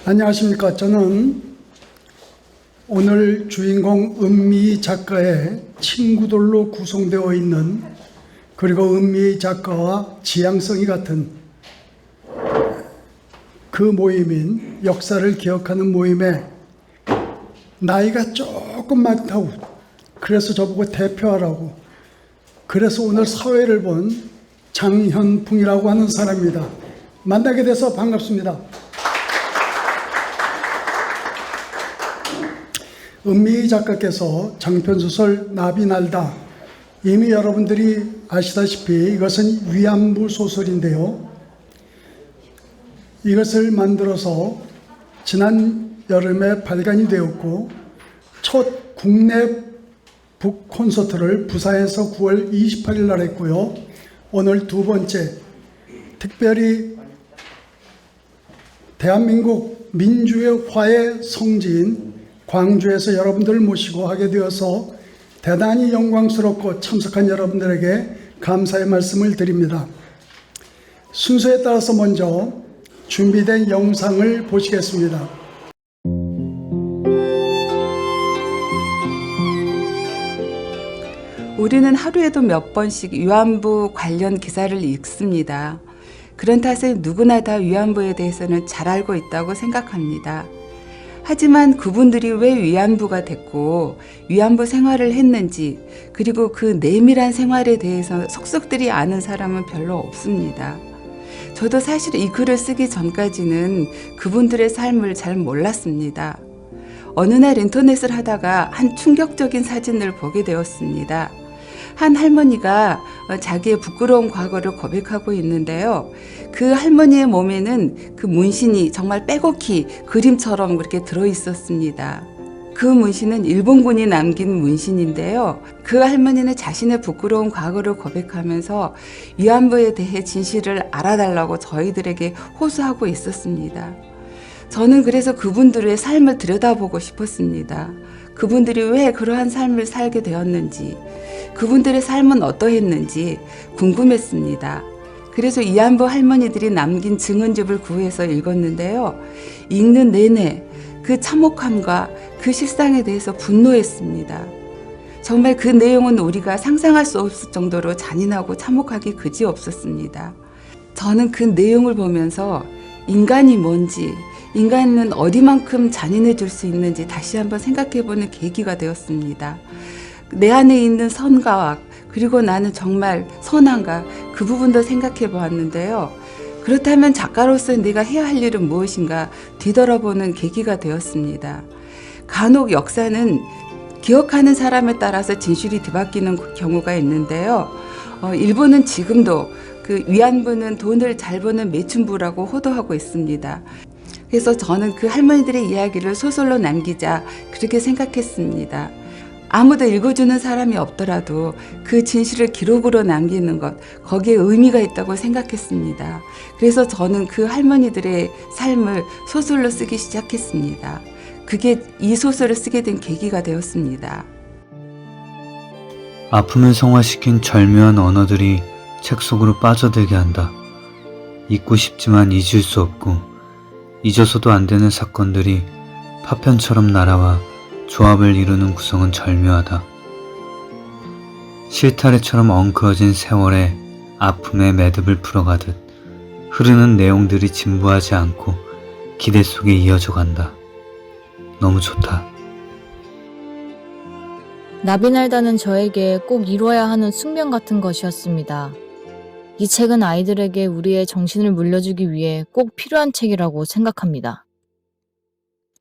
안녕하십니까. 저는 오늘 주인공 은미 작가의 친구들로 구성되어 있는, 그리고 은미 작가와 지향성이 같은 그 모임인 역사를 기억하는 모임에 나이가 조금 많다고, 그래서 저보고 대표하라고, 그래서 오늘 사회를 본 장현풍이라고 하는 사람입니다. 만나게 돼서 반갑습니다. 은미 작가께서 장편소설 나비 날다, 이미 여러분들이 아시다시피 이것은 위안부 소설인데요. 이것을 만들어서 지난 여름에 발간이 되었고, 첫 국내 북 콘서트를 부산에서 9월 28일 날 했고요. 오늘 두 번째, 특별히 대한민국 민주의 화의 성지인 광주에서 여러분들을 모시고 하게 되어서 대단히 영광스럽고 참석한 여러분들에게 감사의 말씀을 드립니다. 순서에 따라서 먼저 준비된 영상을 보시겠습니다. 우리는 하루에도 몇 번씩 위안부 관련 기사를 읽습니다. 그런 탓에 누구나 다 위안부에 대해서는 잘 알고 있다고 생각합니다. 하지만 그분들이 왜 위안부가 됐고 위안부 생활을 했는지, 그리고 그 내밀한 생활에 대해서 속속들이 아는 사람은 별로 없습니다. 저도 사실 이 글을 쓰기 전까지는 그분들의 삶을 잘 몰랐습니다. 어느 날 인터넷을 하다가 한 충격적인 사진을 보게 되었습니다. 한 할머니가 자기의 부끄러운 과거를 고백하고 있는데요. 그 할머니의 몸에는 그 문신이 정말 빼곡히 그림처럼 그렇게 들어있었습니다. 그 문신은 일본군이 남긴 문신인데요. 그 할머니는 자신의 부끄러운 과거를 고백하면서 위안부에 대해 진실을 알아달라고 저희들에게 호소하고 있었습니다. 저는 그래서 그분들의 삶을 들여다보고 싶었습니다. 그분들이 왜 그러한 삶을 살게 되었는지, 그분들의 삶은 어떠했는지 궁금했습니다. 그래서 위안부 할머니들이 남긴 증언집을 구해서 읽었는데요. 읽는 내내 그 참혹함과 그 실상에 대해서 분노했습니다. 정말 그 내용은 우리가 상상할 수 없을 정도로 잔인하고 참혹하기 그지없었습니다. 저는 그 내용을 보면서 인간이 뭔지, 인간은 어디만큼 잔인해질 수 있는지 다시 한번 생각해보는 계기가 되었습니다. 내 안에 있는 선과, 그리고 나는 정말 선한가, 그 부분도 생각해 보았는데요. 그렇다면 작가로서 내가 해야 할 일은 무엇인가 뒤돌아보는 계기가 되었습니다. 간혹 역사는 기억하는 사람에 따라서 진실이 뒤바뀌는 경우가 있는데요. 일본은 지금도 그 위안부는 돈을 잘 버는 매춘부라고 호도하고 있습니다. 그래서 저는 그 할머니들의 이야기를 소설로 남기자, 그렇게 생각했습니다. 아무도 읽어주는 사람이 없더라도 그 진실을 기록으로 남기는 것, 거기에 의미가 있다고 생각했습니다. 그래서 저는 그 할머니들의 삶을 소설로 쓰기 시작했습니다. 그게 이 소설을 쓰게 된 계기가 되었습니다. 아픔을 성화시킨 절묘한 언어들이 책 속으로 빠져들게 한다. 잊고 싶지만 잊을 수 없고, 잊어서도 안 되는 사건들이 파편처럼 날아와 조합을 이루는 구성은 절묘하다. 실타래처럼 엉클어진 세월의 아픔의 매듭을 풀어가듯 흐르는 내용들이 진부하지 않고 기대 속에 이어져 간다. 너무 좋다. 나비날다는 저에게 꼭 이뤄야 하는 숙명 같은 것이었습니다. 이 책은 아이들에게 우리의 정신을 물려주기 위해 꼭 필요한 책이라고 생각합니다.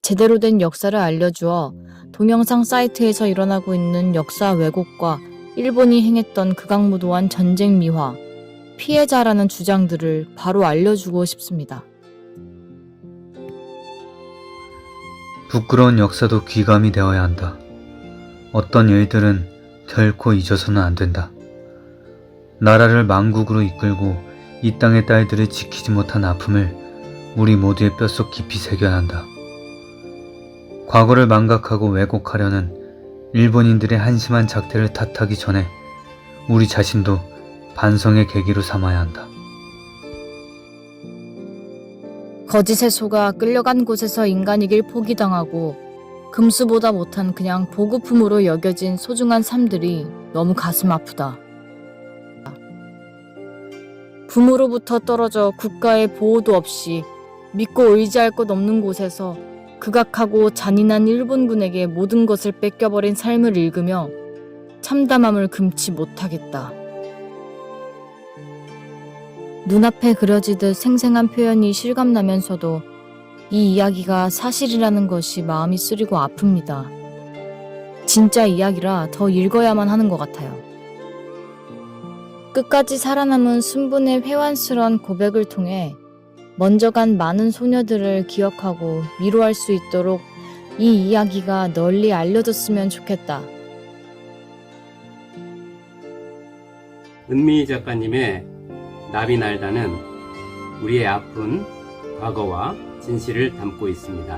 제대로 된 역사를 알려주어 동영상 사이트에서 일어나고 있는 역사 왜곡과 일본이 행했던 극악무도한 전쟁 미화, 피해자라는 주장들을 바로 알려주고 싶습니다. 부끄러운 역사도 귀감이 되어야 한다. 어떤 일들은 결코 잊어서는 안 된다. 나라를 망국으로 이끌고 이 땅의 딸들을 지키지 못한 아픔을 우리 모두의 뼛속 깊이 새겨야 한다. 과거를 망각하고 왜곡하려는 일본인들의 한심한 작태를 탓하기 전에 우리 자신도 반성의 계기로 삼아야 한다. 거짓에 속아 끌려간 곳에서 인간이길 포기당하고 금수보다 못한 그냥 보급품으로 여겨진 소중한 삶들이 너무 가슴 아프다. 부모로부터 떨어져 국가의 보호도 없이 믿고 의지할 것 없는 곳에서 극악하고 잔인한 일본군에게 모든 것을 뺏겨버린 삶을 읽으며 참담함을 금치 못하겠다. 눈앞에 그려지듯 생생한 표현이 실감나면서도 이 이야기가 사실이라는 것이 마음이 쓰리고 아픕니다. 진짜 이야기라 더 읽어야만 하는 것 같아요. 끝까지 살아남은 순분의 회환스러운 고백을 통해 먼저 간 많은 소녀들을 기억하고 위로할 수 있도록 이 이야기가 널리 알려졌으면 좋겠다. 은미 작가님의 나비 날다는 우리의 아픈 과거와 진실을 담고 있습니다.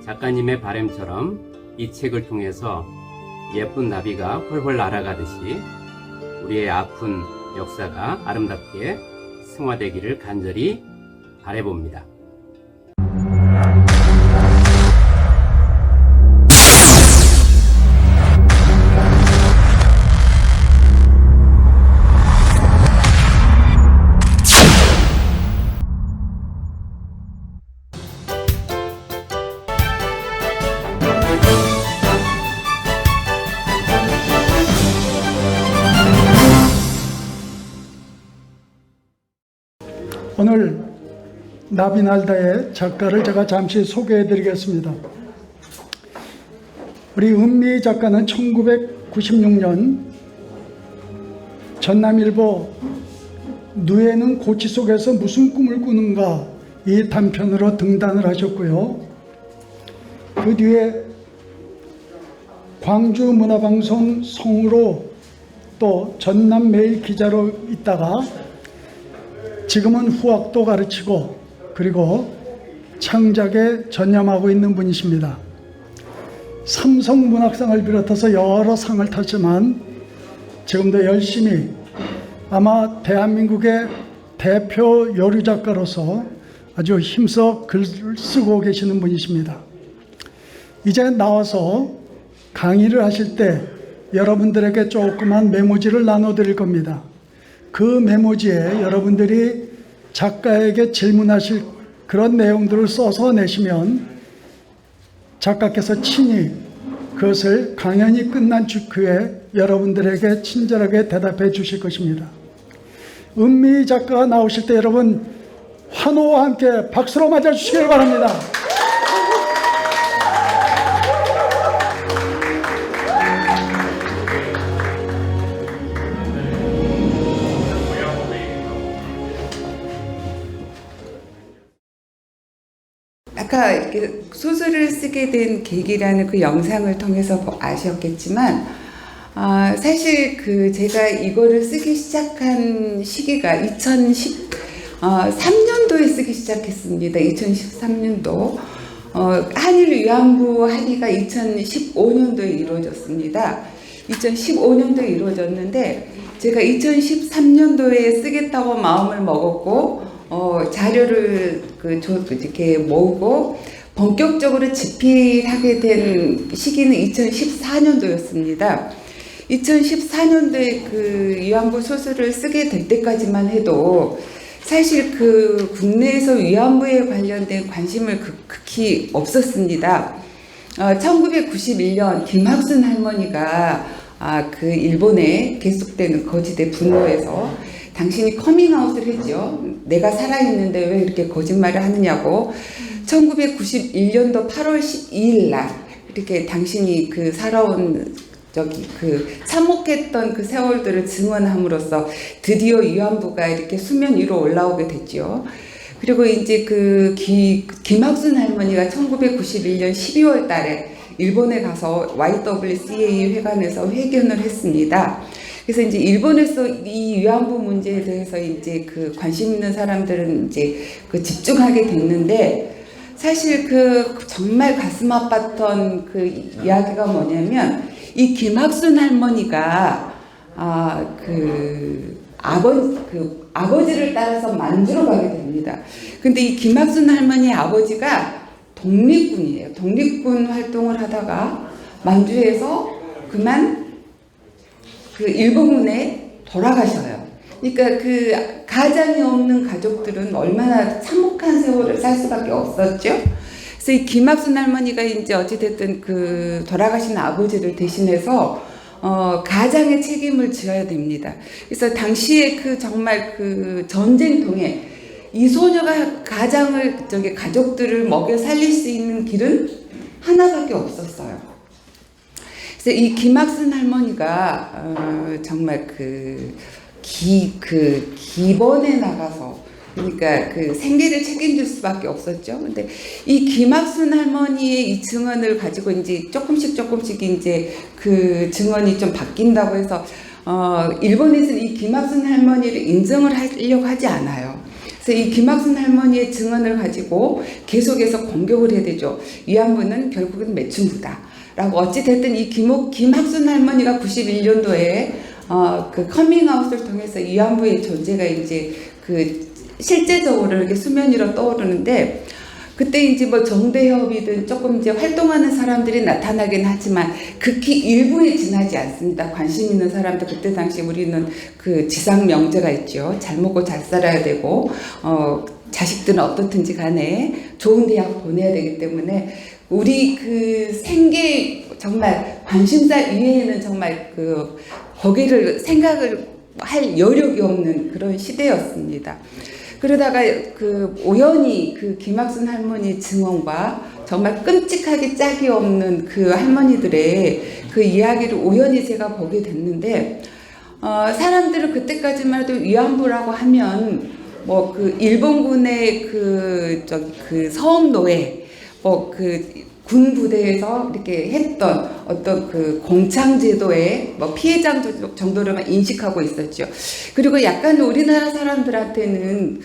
작가님의 바람처럼 이 책을 통해서 예쁜 나비가 훨훨 날아가듯이 우리의 아픈 역사가 아름답게 승화되기를 간절히 바라봅니다. 오늘 나비날다의 작가를 제가 잠시 소개해 드리겠습니다. 우리 은미 작가는 1996년 전남일보 누에는 고치 속에서 무슨 꿈을 꾸는가 이 단편으로 등단을 하셨고요. 그 뒤에 광주문화방송 성우로 또 전남매일 기자로 있다가 지금은 후학도 가르치고 그리고 창작에 전념하고 있는 분이십니다. 삼성문학상을 비롯해서 여러 상을 탔지만 지금도 열심히 아마 대한민국의 대표 여류작가로서 아주 힘써 글을 쓰고 계시는 분이십니다. 이제 나와서 강의를 하실 때 여러분들에게 조그만 메모지를 나눠드릴 겁니다. 그 메모지에 여러분들이 작가에게 질문하실 그런 내용들을 써서 내시면 작가께서 친히 그것을 강연이 끝난 직후에 여러분들에게 친절하게 대답해 주실 것입니다. 은미 작가가 나오실 때 여러분 환호와 함께 박수로 맞아주시길 바랍니다. 아까 이렇게 소설을 쓰게 된 계기라는 그 영상을 통해서 아셨겠지만, 사실 제가 이거를 쓰기 시작한 시기가 2013년도에 쓰기 시작했습니다. 2013년도. 한일 위안부 합의가 2015년도에 이루어졌습니다. 2015년도에 이루어졌는데, 제가 2013년도에 쓰겠다고 마음을 먹었고, 자료를 이렇게 모으고 본격적으로 집필하게 된 시기는 2014년도였습니다. 2014년도에 그 위안부 소설을 쓰게 될 때까지만 해도 사실 그 국내에서 위안부에 관련된 관심을 극히 없었습니다. 1991년 김학순 할머니가 그 일본에 계속되는 거지대 분노에서 당신이 커밍아웃을 했죠. 내가 살아있는데 왜 이렇게 거짓말을 하느냐고. 1991년도 8월 12일 날 이렇게 당신이 그 살아온 참혹했던 그 세월들을 증언함으로써 드디어 위안부가 이렇게 수면 위로 올라오게 됐죠. 그리고 이제 김학순 할머니가 1991년 12월 달에 일본에 가서 YWCA 회관에서 회견을 했습니다. 그래서 이제 일본에서 이 위안부 문제에 대해서 이제 관심 있는 사람들은 이제 집중하게 됐는데, 사실 정말 가슴 아팠던 이야기가 뭐냐면, 이 김학순 할머니가 아버지를 따라서 만주로 가게 됩니다. 근데 이 김학순 할머니의 아버지가 독립군이에요. 독립군 활동을 하다가 만주에서 그만 일본군에 돌아가셔요. 그러니까 가장이 없는 가족들은 얼마나 참혹한 세월을 살 수밖에 없었죠. 그래서 이 김학순 할머니가 이제 어찌됐든 돌아가신 아버지를 대신해서 가장의 책임을 져야 됩니다. 그래서 당시에 정말 전쟁통에 이 소녀가 가족들을 먹여 살릴 수 있는 길은 하나밖에 없었어요. 그래서 이 김학순 할머니가 정말 기본에 나가서 그러니까 생계를 책임질 수밖에 없었죠. 근데 이 김학순 할머니의 이 증언을 가지고 이제 조금씩 이제 증언이 좀 바뀐다고 해서 일본에서는 이 김학순 할머니를 인정을 하려고 하지 않아요. 그래서 이 김학순 할머니의 증언을 가지고 계속해서 공격을 해야 되죠. 위안부는 결국은 매춘부다라고 어찌됐든 이 김학순 할머니가 91년도에 커밍아웃을 통해서 위안부의 존재가 이제 실제적으로 이렇게 수면 위로 떠오르는데 그때 이제 뭐 정대협이든 조금 이제 활동하는 사람들이 나타나긴 하지만 극히 일부에 지나지 않습니다. 관심 있는 사람들 그때 당시 우리는 지상 명제가 있죠. 잘 먹고 잘 살아야 되고 자식들은 어떻든지 간에 좋은 대학 보내야 되기 때문에 우리 생계 정말 관심사 이외에는 정말 거기를 생각을 할 여력이 없는 그런 시대였습니다. 그러다가 우연히 김학순 할머니 증언과 정말 끔찍하게 짝이 없는 할머니들의 이야기를 우연히 제가 보게 됐는데 사람들은 그때까지만 해도 위안부라고 하면 일본군의 서업노예 군 부대에서 이렇게 했던 어떤 공창제도의 피해자 정도로만 인식하고 있었죠. 그리고 약간 우리나라 사람들한테는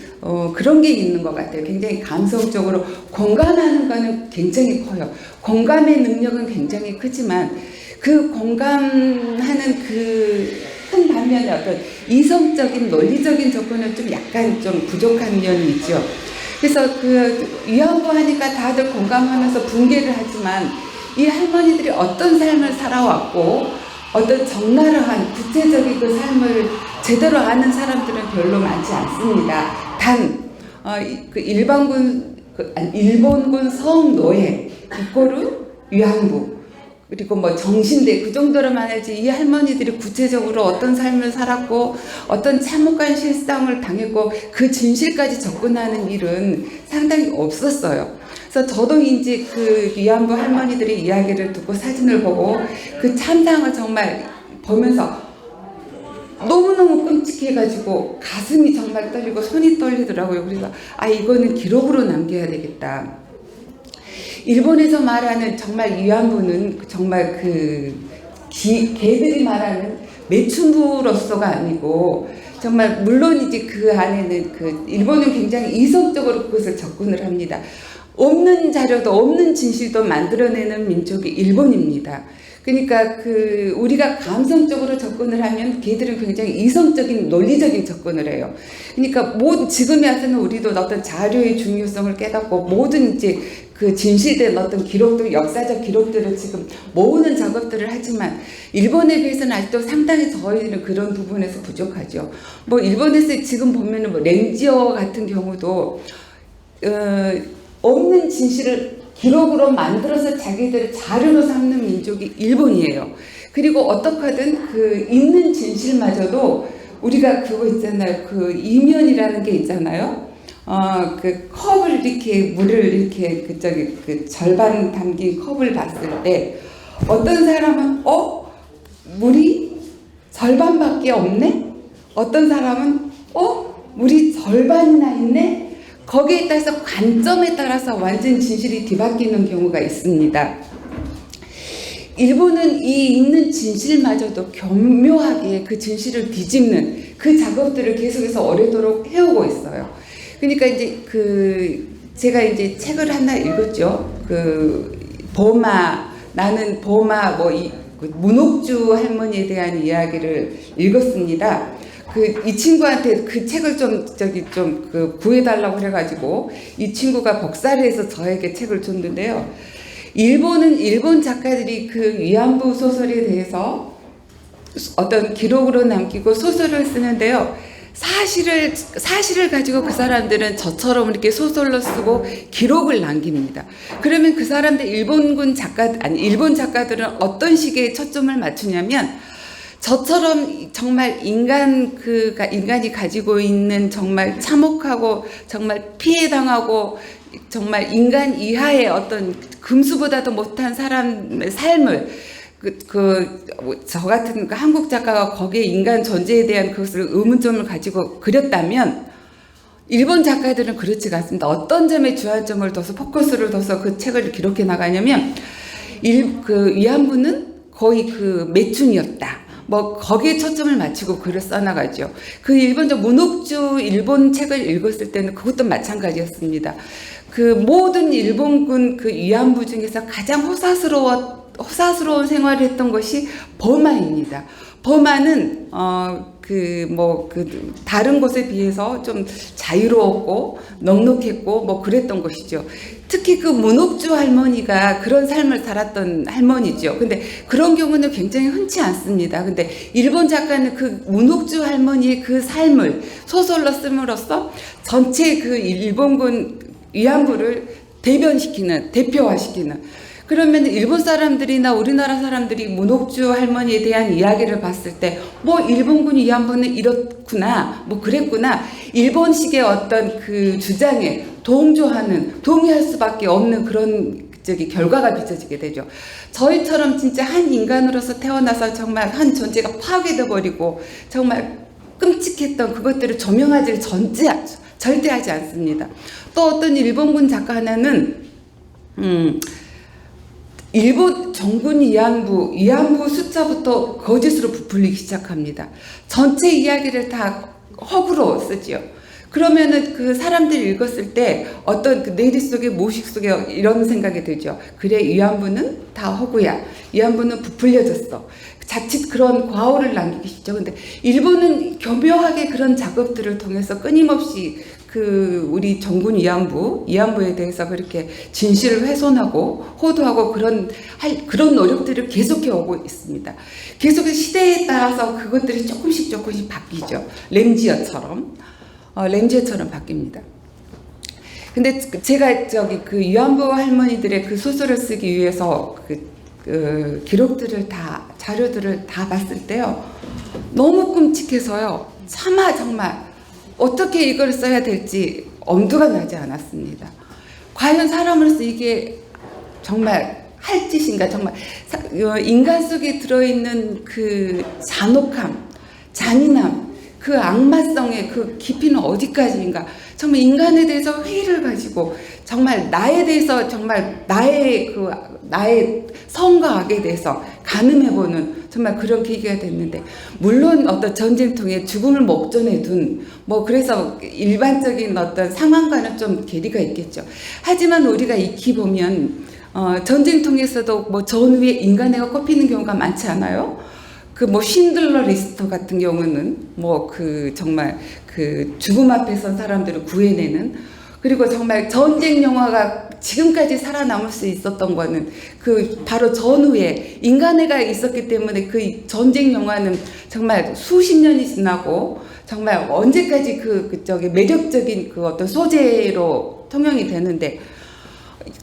그런 게 있는 것 같아요. 굉장히 감성적으로 공감하는 거는 굉장히 커요. 공감의 능력은 굉장히 크지만 공감하는 큰 반면에 어떤 이성적인 논리적인 접근은 좀 약간 좀 부족한 면이 있죠. 그래서 위안부 하니까 다들 공감하면서 붕괴를 하지만 이 할머니들이 어떤 삶을 살아왔고 어떤 적나라한 구체적인 삶을 제대로 아는 사람들은 별로 많지 않습니다. 단 일본군 서업노예 이꼬르 위안부 그리고 정신대 정도로만 알지 이 할머니들이 구체적으로 어떤 삶을 살았고 어떤 참혹한 실상을 당했고 그 진실까지 접근하는 일은 상당히 없었어요. 그래서 저도 이제 위안부 할머니들의 이야기를 듣고 사진을 보고 참상을 정말 보면서 너무너무 끔찍해가지고 가슴이 정말 떨리고 손이 떨리더라고요. 그래서 이거는 기록으로 남겨야 되겠다. 일본에서 말하는 정말 위안부는 정말 걔들이 말하는 매춘부로서가 아니고 정말 물론 이제 안에는 일본은 굉장히 이성적으로 그것을 접근을 합니다. 없는 자료도 없는 진실도 만들어내는 민족이 일본입니다. 그러니까 우리가 감성적으로 접근을 하면 걔들은 굉장히 이성적인 논리적인 접근을 해요. 그러니까 지금에 와서는 우리도 어떤 자료의 중요성을 깨닫고 모든 이제 진실된 어떤 기록들, 역사적 기록들을 지금 모으는 작업들을 하지만 일본에 비해서는 아직도 상당히 저희는 그런 부분에서 부족하죠. 일본에서 지금 보면은 렌지어 같은 경우도 없는 진실을 기록으로 만들어서 자기들의 자료로 삼는 민족이 일본이에요. 그리고 어떻게든 있는 진실마저도 우리가 그거 있잖아요. 이면이라는 게 있잖아요. 컵을 이렇게 물을 이렇게 절반 담긴 컵을 봤을 때 어떤 사람은 물이 절반밖에 없네. 어떤 사람은 물이 절반이나 있네. 거기에 따라서 관점에 따라서 완전 진실이 뒤바뀌는 경우가 있습니다. 일본은 이 있는 진실마저도 교묘하게 진실을 뒤집는 작업들을 계속해서 오래도록 해오고 있어요. 그러니까 이제 제가 이제 책을 하나 읽었죠. 나는 보마 문옥주 할머니에 대한 이야기를 읽었습니다. 이 친구한테 그 책을 좀 구해달라고 그래가지고 이 친구가 복사를 해서 저에게 책을 줬는데요. 일본 작가들이 그 위안부 소설에 대해서 어떤 기록으로 남기고 소설을 쓰는데요. 사실을 가지고 그 사람들은 저처럼 이렇게 소설로 쓰고 기록을 남깁니다. 그러면 그 사람들 일본 작가들은 어떤 식의 초점을 맞추냐면 저처럼 정말 인간이 가지고 있는 정말 참혹하고 정말 피해당하고 정말 인간 이하의 어떤 금수보다도 못한 사람의 삶을 저 같은 한국 작가가 거기에 인간 존재에 대한 그것을 의문점을 가지고 그렸다면 일본 작가들은 그렇지가 않습니다. 어떤 점에 주안점을 둬서 포커스를 둬서 그 책을 기록해 나가냐면 위안부는 거의 매춘이었다. 거기에 초점을 맞추고 글을 써나가죠. 그 일본적 문옥주 일본 책을 읽었을 때는 그것도 마찬가지였습니다. 모든 일본군 위안부 중에서 가장 호사스러운 생활을 했던 것이 버마입니다. 버마는 다른 곳에 비해서 좀 자유로웠고 넉넉했고 그랬던 것이죠. 특히 문옥주 할머니가 그런 삶을 살았던 할머니죠. 근데 그런 경우는 굉장히 흔치 않습니다. 근데 일본 작가는 문옥주 할머니의 그 삶을 소설로 씀으로써 전체 일본군 위안부를 대표화시키는 그러면 일본 사람들이나 우리나라 사람들이 문옥주 할머니에 대한 이야기를 봤을 때 일본군 위안부는 이렇구나 그랬구나 일본식의 어떤 주장에 동의할 수밖에 없는 그런 결과가 빚어지게 되죠. 저희처럼 진짜 한 인간으로서 태어나서 정말 한 존재가 파괴돼 버리고 정말 끔찍했던 그것들을 조명하지를 절대 하지 않습니다. 또 어떤 일본군 작가 하나는 일본 정군 위안부 숫자부터 거짓으로 부풀리기 시작합니다. 전체 이야기를 다 허구로 쓰지요. 그러면은 그 사람들이 읽었을 때 어떤 내리 속에 모식 속에 이런 생각이 들죠. 그래, 위안부는 다 허구야. 위안부는 부풀려졌어. 자칫 그런 과오를 남기기 쉽죠. 근데 일본은 교묘하게 그런 작업들을 통해서 끊임없이 우리 정군 위안부에 대해서 그렇게 진실을 훼손하고 호도하고 그런 노력들을 계속해 오고 있습니다. 계속해서 시대에 따라서 그것들이 조금씩 바뀌죠. 램지어처럼 바뀝니다. 근데 제가 위안부 할머니들의 그 소설을 쓰기 위해서 기록들을 자료들을 다 봤을 때요. 너무 끔찍해서요. 차마 정말 어떻게 이걸 써야 될지 엄두가 나지 않았습니다. 과연 사람으로서 이게 정말 할 짓인가? 정말 인간 속에 들어있는 그 잔혹함, 잔인함, 그 악마성의 그 깊이는 어디까지인가? 정말 인간에 대해서 회의를 가지고 정말 나에 대해서 정말 나의 선과 악에 대해서 가늠해보는 정말 그런 계기가 됐는데, 물론 어떤 전쟁통에 죽음을 목전에 둔 그래서 일반적인 어떤 상황과는 좀 괴리가 있겠죠. 하지만 우리가 익히 보면 전쟁통에서도 전후에 인간애가 꼽히는 경우가 많지 않아요? 쉰들러 리스트 같은 경우는 정말 죽음 앞에 선 사람들을 구해내는, 그리고 정말 전쟁 영화가 지금까지 살아남을 수 있었던 거는 바로 전후에 인간애가 있었기 때문에 그 전쟁 영화는 정말 수십 년이 지나고 정말 언제까지 매력적인 어떤 소재로 통용이 되는데,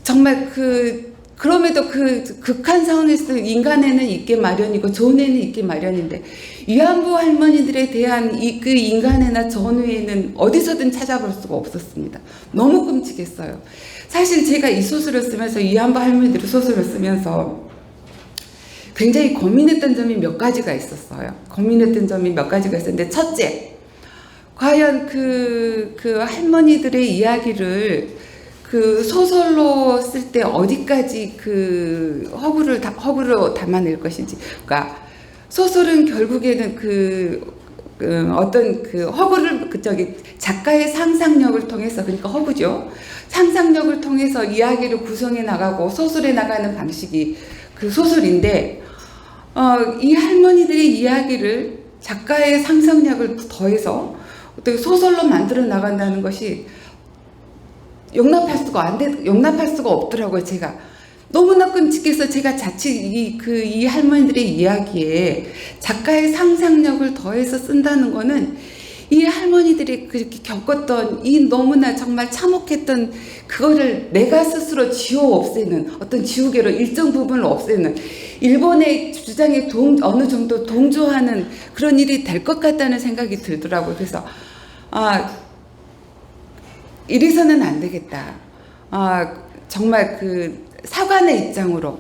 정말 그럼에도 극한 상황에서 인간애는 있기 마련이고 전후에는 있기 마련인데, 위안부 할머니들에 대한 그 인간애나 전후에는 어디서든 찾아볼 수가 없었습니다. 너무 끔찍했어요. 사실 제가 이 소설을 쓰면서, 위안부 할머니들의 소설을 쓰면서 굉장히 고민했던 점이 몇 가지가 있었어요. 있었는데, 첫째, 과연 그 할머니들의 이야기를 소설로 쓸 때 어디까지 허구로 담아낼 것인지. 그러니까 소설은 결국에는 어떤 허구를 작가의 상상력을 통해서, 그러니까 허구죠. 상상력을 통해서 이야기를 구성해 나가고 소설에 나가는 방식이 소설인데, 이 할머니들의 이야기를 작가의 상상력을 더해서 어떻게 소설로 만들어 나간다는 것이 용납할 수가 없더라고요. 제가 너무나 끔찍해서 제가 자칫 이 할머니들의 이야기에 작가의 상상력을 더해서 쓴다는 거는 이 할머니들이 그렇게 겪었던 이 너무나 정말 참혹했던 그거를 내가 스스로 지워 없애는 어떤 지우개로 일정 부분을 없애는 일본의 주장에 어느 정도 동조하는 그런 일이 될 것 같다는 생각이 들더라고요. 그래서 이래서는 안 되겠다. 정말 그 사관의 입장으로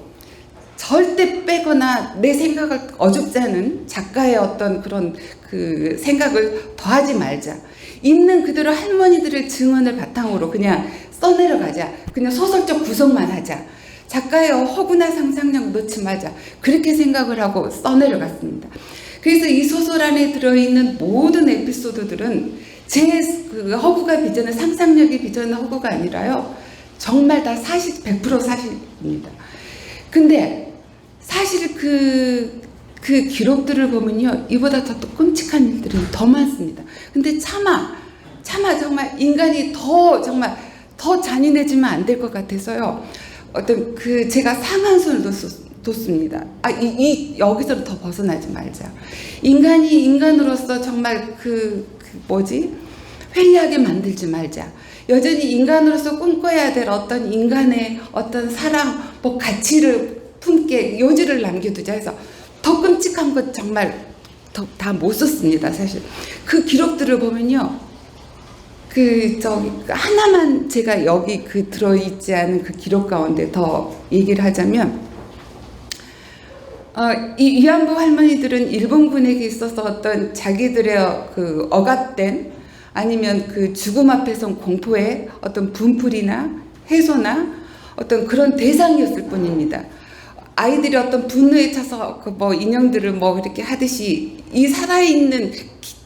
절대 빼거나 내 생각을 어줍지 않은 작가의 어떤 그런 그 생각을 더하지 말자. 있는 그대로 할머니들의 증언을 바탕으로 그냥 써내려가자. 그냥 소설적 구성만 하자. 작가의 허구나 상상력 넣지 말자. 그렇게 생각을 하고 써내려갔습니다. 그래서 이 소설 안에 들어있는 모든 에피소드들은 제 그 허구가 빚어낸 상상력이 빚어낸 허구가 아니라요. 정말 다 100% 사실입니다. 근데 사실 그 기록들을 보면요. 이보다 더 끔찍한 일들이 더 많습니다. 근데 차마 정말 인간이 정말 더 잔인해지면 안 될 것 같아서요. 어떤 제가 상한선을 뒀습니다. 여기서 더 벗어나지 말자. 인간이 인간으로서 정말 회의하게 만들지 말자. 여전히 인간으로서 꿈꿔야 될 어떤 인간의 어떤 사랑, 가치를 품게 요지를 남겨두자 해서 더 끔찍한 것 정말 다 못 썼습니다. 사실 그 기록들을 보면요. 하나만 제가 여기 들어있지 않은 그 기록 가운데 더 얘기를 하자면 이 위안부 할머니들은 일본군에게 있어서 어떤 자기들의 억압된 아니면 죽음 앞에서 공포의 어떤 분풀이나 해소나 어떤 그런 대상이었을 뿐입니다. 아이들이 어떤 분노에 차서 인형들을 이렇게 하듯이 이 살아있는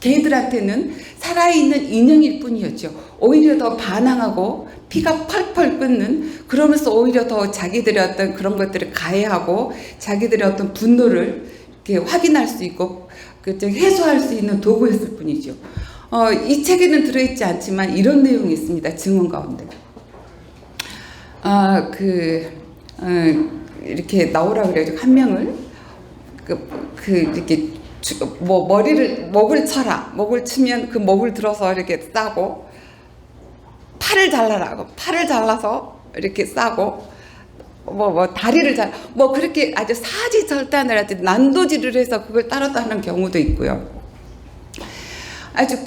개들한테는 살아있는 인형일 뿐이었죠. 오히려 더 반항하고 피가 펄펄 끓는, 그러면서 오히려 더 자기들의 어떤 그런 것들을 가해하고 자기들의 어떤 분노를 이렇게 확인할 수 있고 해소할 수 있는 도구였을 뿐이죠. 이 책에는 들어있지 않지만 이런 내용이 있습니다. 증언 가운데. 이렇게 나오라 그래가지고 한 명을 이렇게 목을 쳐라. 목을 치면 그 목을 들어서 이렇게 싸고 팔을 잘라라고. 팔을 잘라서 이렇게 싸고 다리를 그렇게 아주 사지절단을 아주 난도질을 해서 그걸 따로 하는 경우도 있고요. 아주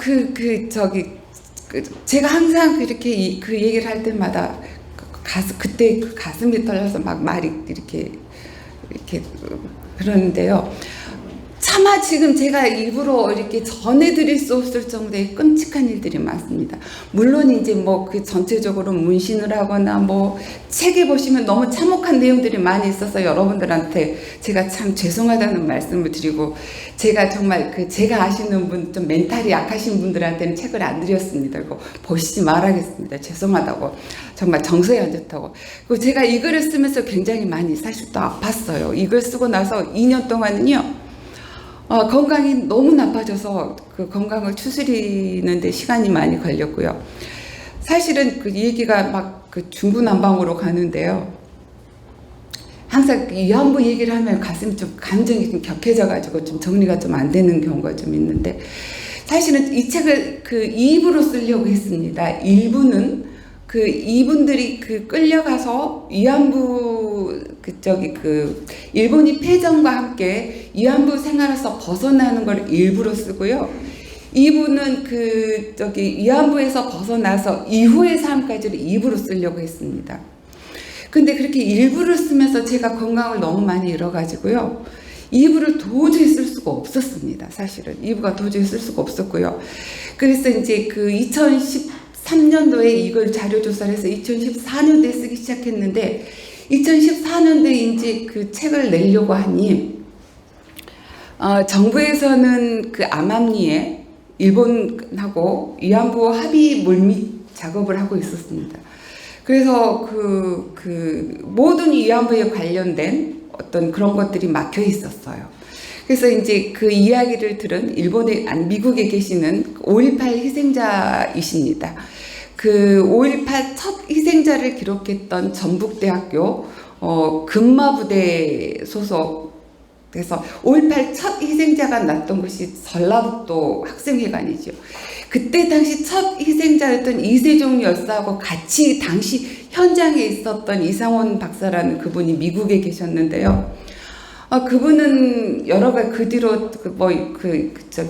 제가 항상 그렇게 그 얘기를 할 때마다 그때 가슴이 떨려서 막 말이 이렇게 그러는데요. 차마 지금 제가 일부러 이렇게 전해드릴 수 없을 정도의 끔찍한 일들이 많습니다. 물론 이제 전체적으로 문신을 하거나 책에 보시면 너무 참혹한 내용들이 많이 있어서 여러분들한테 제가 참 죄송하다는 말씀을 드리고, 제가 정말 제가 아시는 분, 좀 멘탈이 약하신 분들한테는 책을 안 드렸습니다. 그리고 보시지 말아야겠습니다. 죄송하다고. 정말 정서에 안 좋다고. 그리고 제가 이 글을 쓰면서 굉장히 많이 사실 또 아팠어요. 이 글 쓰고 나서 2년 동안은요. 건강이 너무 나빠져서 그 건강을 추스리는데 시간이 많이 걸렸고요. 사실은 이 얘기가 중구난방으로 가는데요. 항상 위안부 얘기를 하면 가슴이 감정이 좀 격해져가지고 좀 정리가 좀 안 되는 경우가 좀 있는데, 사실은 이 책을 2부로 쓰려고 했습니다. 1부는 이분들이 끌려가서 위안부 일본이 패전과 함께 위안부 생활에서 벗어나는 걸 일부러 쓰고요. 2부는 위안부에서 벗어나서 이후의 삶까지를 2부로 쓰려고 했습니다. 근데 그렇게 일부를 쓰면서 제가 건강을 너무 많이 잃어가지고요. 2부를 도저히 쓸 수가 없었습니다. 사실은 2부가 도저히 쓸 수가 없었고요. 그래서 이제 2013년도에 이걸 자료 조사를 해서 2014년도에 쓰기 시작했는데, 2014년도에 이제 그 책을 내려고 하니 정부에서는 암암리에 일본하고 위안부 합의 물밑 작업을 하고 있었습니다. 그래서 모든 위안부에 관련된 어떤 그런 것들이 막혀 있었어요. 그래서 이제 그 이야기를 들은 미국에 계시는 5.18 희생자이십니다. 그 5.18 첫 희생자를 기록했던 전북대학교 근마부대 소속에서 5.18 첫 희생자가 났던 곳이 전라북도 학생회관이죠. 그때 당시 첫 희생자였던 이세종 열사하고 같이 당시 현장에 있었던 이상원 박사라는 그분이 미국에 계셨는데요. 그분은 여러 가지 그 뒤로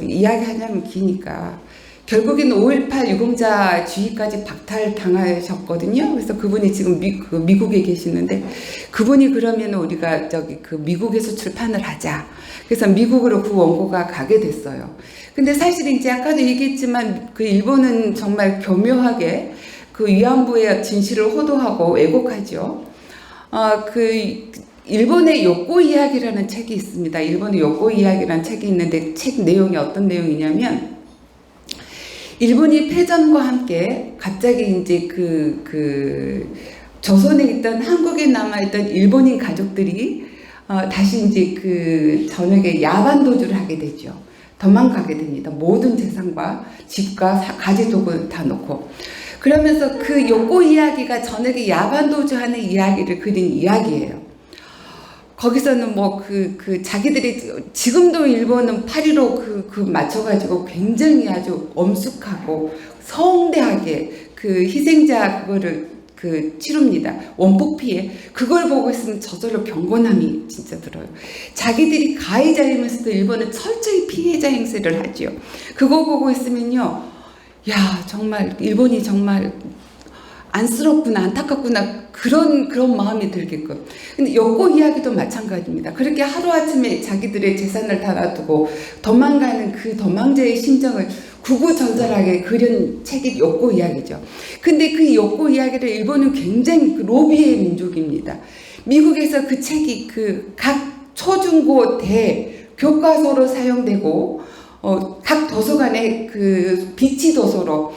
이야기하자면 기니까 결국에는 5.18 유공자주의까지 박탈당하셨거든요. 그래서 그분이 지금 미국에 계시는데 그분이 그러면 우리가 그 미국에서 출판을 하자. 그래서 미국으로 그 원고가 가게 됐어요. 근데 사실 이제 아까도 얘기했지만 그 일본은 정말 교묘하게 그 위안부의 진실을 호도하고 왜곡하죠. 그 일본의 욕구 이야기라는 책이 있습니다. 일본의 욕구 이야기라는 책이 있는데 책 내용이 어떤 내용이냐면 일본이 패전과 함께 갑자기 이제 조선에 있던 한국에 남아있던 일본인 가족들이 다시 이제 그 저녁에 야반 도주를 하게 되죠. 도망가게 됩니다. 모든 재산과 집과 가지도구 다 놓고. 그러면서 그 욕구 이야기가 저녁에 야반 도주하는 이야기를 그린 이야기예요. 거기서는 자기들이 지금도 일본은 8.15 맞춰가지고 굉장히 아주 엄숙하고 성대하게 그 희생자 그거를 치릅니다. 원폭 피해. 그걸 보고 있으면 저절로 경건함이 진짜 들어요. 자기들이 가해자이면서도 일본은 철저히 피해자 행세를 하죠. 그거 보고 있으면요. 야, 정말 일본이 정말 안쓰럽구나, 안타깝구나, 그런 마음이 들게끔. 근데 욕구 이야기도 마찬가지입니다. 그렇게 하루아침에 자기들의 재산을 다 놔두고 도망가는 그 도망자의 심정을 구구절절하게 그린 책이 욕구 이야기죠. 근데 그 욕구 이야기를 일본은 굉장히 로비의 민족입니다. 미국에서 그 책이 각 초중고 대 교과서로 사용되고, 각 도서관에 비치 도서로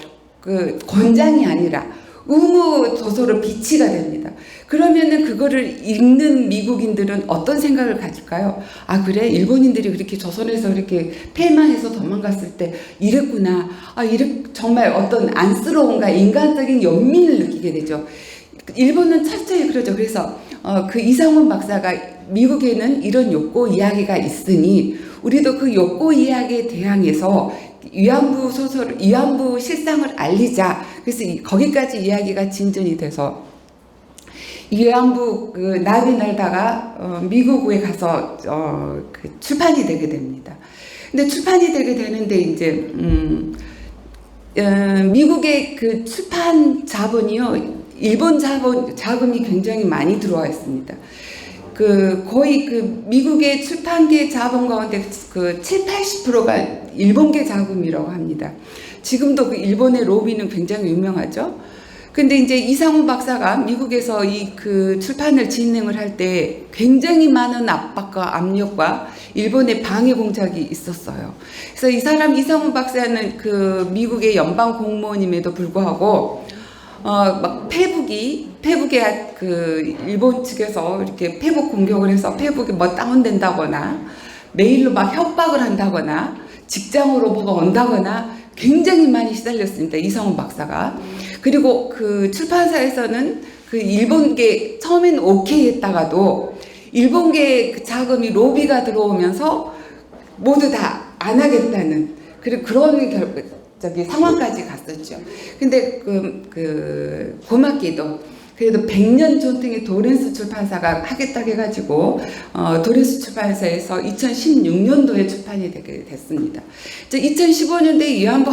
권장이 아니라 의무 도서로 비치가 됩니다. 그러면은 그거를 읽는 미국인들은 어떤 생각을 가질까요? 아, 그래? 일본인들이 그렇게 조선에서 이렇게 패망해서 도망갔을 때 이랬구나. 정말 어떤 안쓰러움과 인간적인 연민을 느끼게 되죠. 일본은 철저히 그러죠. 그래서 그 이상원 박사가 미국에는 이런 욕구 이야기가 있으니 우리도 그 욕구 이야기에 대항해서 위안부 실상을 알리자. 그래서 거기까지 이야기가 진전이 돼서 위안부 나비 날다가 미국에 가서 출판이 되게 됩니다. 근데 출판이 되게 되는데 이제 미국의 그 출판 자본이요, 일본 자금이 굉장히 많이 들어와 있습니다. 거의 미국의 출판계 자본 가운데 70-80%가 일본계 자금이라고 합니다. 지금도 일본의 로비는 굉장히 유명하죠. 근데 이제 이상훈 박사가 미국에서 출판을 진행을 할 때 굉장히 많은 압박과 압력과 일본의 방해 공작이 있었어요. 그래서 이상훈 박사는 미국의 연방 공무원임에도 불구하고 막 페북에 일본 측에서 이렇게 페북 공격을 해서 페북이 다운된다거나 메일로 막 협박을 한다거나 직장으로 뭐가 온다거나 굉장히 많이 시달렸습니다. 이상훈 박사가. 그리고 출판사에서는 일본계 처음엔 오케이 했다가도 일본계 자금이 로비가 들어오면서 모두 다 안 하겠다는 그런 상황까지 갔었죠. 근데 고맙게도 그래도 100년 전통의 도렌스 출판사가 하겠다 해가지고 도렌스 출판사에서 2016년도에 출판이 되게 됐습니다. 2015년도에 위안부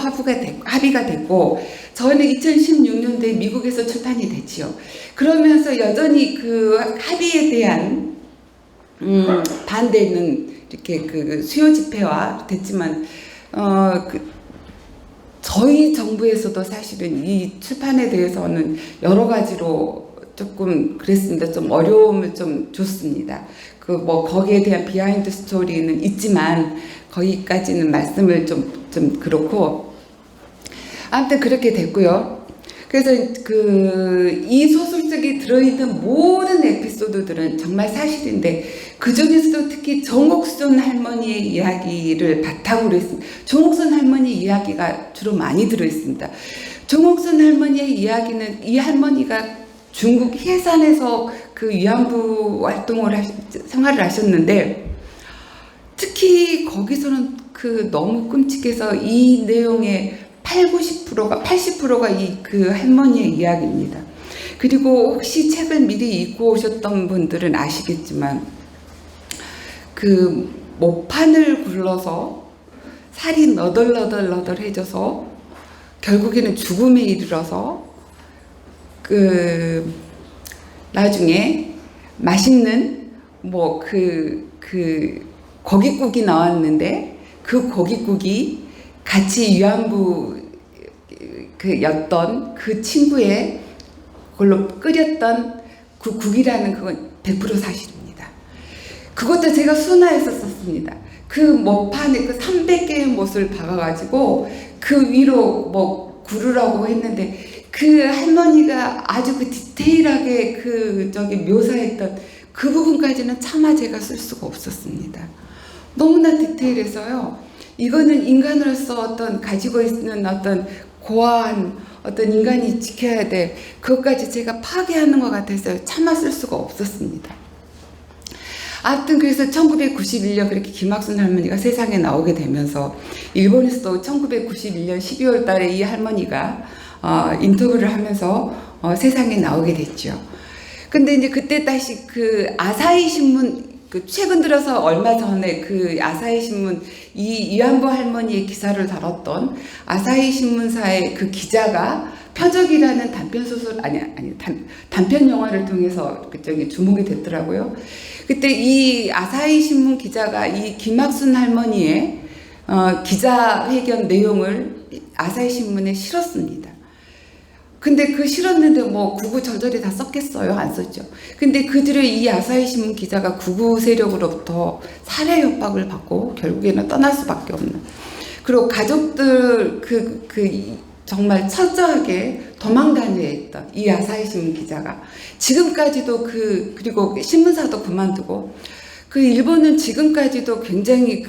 합의가 됐고 저는 2016년도에 미국에서 출판이 됐지요. 그러면서 여전히 합의에 대한 반대는 이렇게 수요 집회와 됐지만 저희 정부에서도 사실은 이 출판에 대해서는 여러 가지로 조금 그랬습니다. 좀 어려움을 좀 줬습니다. 거기에 대한 비하인드 스토리는 있지만 거기까지는 말씀을 좀 그렇고 아무튼 그렇게 됐고요. 그래서 이 소설 속에 들어있는 모든 에피소드들은 정말 사실인데 그 중에서도 특히 정옥순 할머니의 이야기를 바탕으로 했습니다. 정옥순 할머니 이야기가 주로 많이 들어있습니다. 정옥순 할머니의 이야기는 이 할머니가 중국 해산에서 그 위안부 활동을 생활을 하셨는데 특히 거기서는 너무 끔찍해서 이 내용의 80%가 그 할머니의 이야기입니다. 그리고 혹시 책을 미리 읽고 오셨던 분들은 아시겠지만 그 모판을 굴러서 살이 너덜너덜해져서 결국에는 죽음에 이르러서 나중에 맛있는 고깃국이 나왔는데 그 고깃국이 같이 위안부 였던 그 친구의 걸로 끓였던 그 국이라는 그건 100% 사실입니다. 그것도 제가 순화해서 썼습니다. 그 모판에 그 300개의 못을 박아가지고 그 위로 구르라고 했는데 그 할머니가 아주 그 디테일하게 묘사했던 그 부분까지는 차마 제가 쓸 수가 없었습니다. 너무나 디테일해서요. 이거는 인간으로서 가지고 있는 고아한 인간이 지켜야 될 그것까지 제가 파괴하는 것 같아서 차마 쓸 수가 없었습니다. 아무튼 그래서 1991년 그렇게 김학순 할머니가 세상에 나오게 되면서 일본에서도 1991년 12월 달에 이 할머니가 인터뷰를 하면서 세상에 나오게 됐죠. 근데 이제 그때 다시 아사히 신문 최근 들어서 얼마 전에 아사히 신문 이 위안부 할머니의 기사를 다뤘던 아사히 신문사의 그 기자가 표적이라는 단편 소설 단편 영화를 통해서 주목이 됐더라고요. 그때 이 아사히 신문 기자가 이 김학순 할머니의 기자회견 내용을 아사히 신문에 실었습니다. 근데 실었는데 구구절절히 다 썼겠어요? 안 썼죠. 근데 그 뒤로 이 아사히 신문 기자가 구구 세력으로부터 살해 협박을 받고 결국에는 떠날 수밖에 없는. 그리고 가족들 정말 철저하게 도망 다녀했던 이 아사히 신문 기자가 지금까지도 그리고 신문사도 그만두고 일본은 지금까지도 굉장히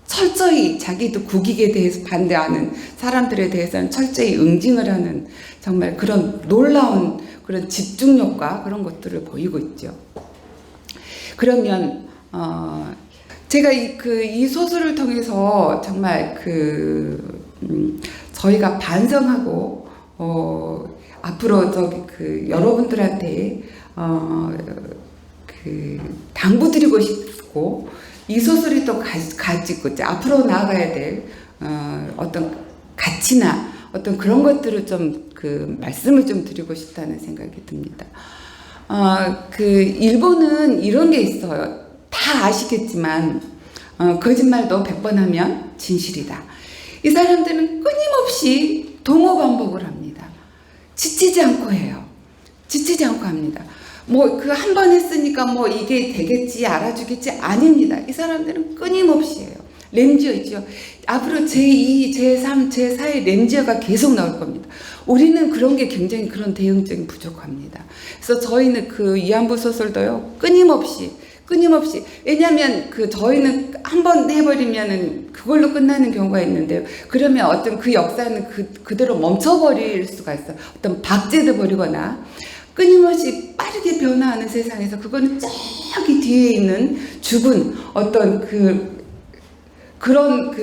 철저히 자기도 국익에 대해서 반대하는 사람들에 대해서는 철저히 응징을 하는 정말 그런 놀라운 그런 집중력과 그런 것들을 보이고 있죠. 그러면 제가 이 소설을 통해서 정말 저희가 반성하고 앞으로 여러분들한테 당부드리고 싶고 이 소설이 또 가지고 앞으로 나아가야 될 어떤 가치나 그런 것들을 좀 말씀을 좀 드리고 싶다는 생각이 듭니다. 일본은 이런 게 있어요. 다 아시겠지만 거짓말도 100번 하면 진실이다. 이 사람들은 끊임없이 동호 반복을 합니다. 지치지 않고 해요. 지치지 않고 합니다. 한 번 했으니까 이게 되겠지, 알아주겠지, 아닙니다. 이 사람들은 끊임없이 해요. 램지어 있죠. 앞으로 제2, 제3, 제4의 램지어가 계속 나올 겁니다. 우리는 그런 게 굉장히 그런 대응적인 부족합니다. 그래서 저희는 위안부 소설도요, 끊임없이. 왜냐면 저희는 한 번 해버리면은 그걸로 끝나는 경우가 있는데요. 그러면 그 역사는 그대로 멈춰버릴 수가 있어요. 박제돼 버리거나. 끊임없이 빠르게 변화하는 세상에서 그거는 저기 뒤에 있는 죽은 그런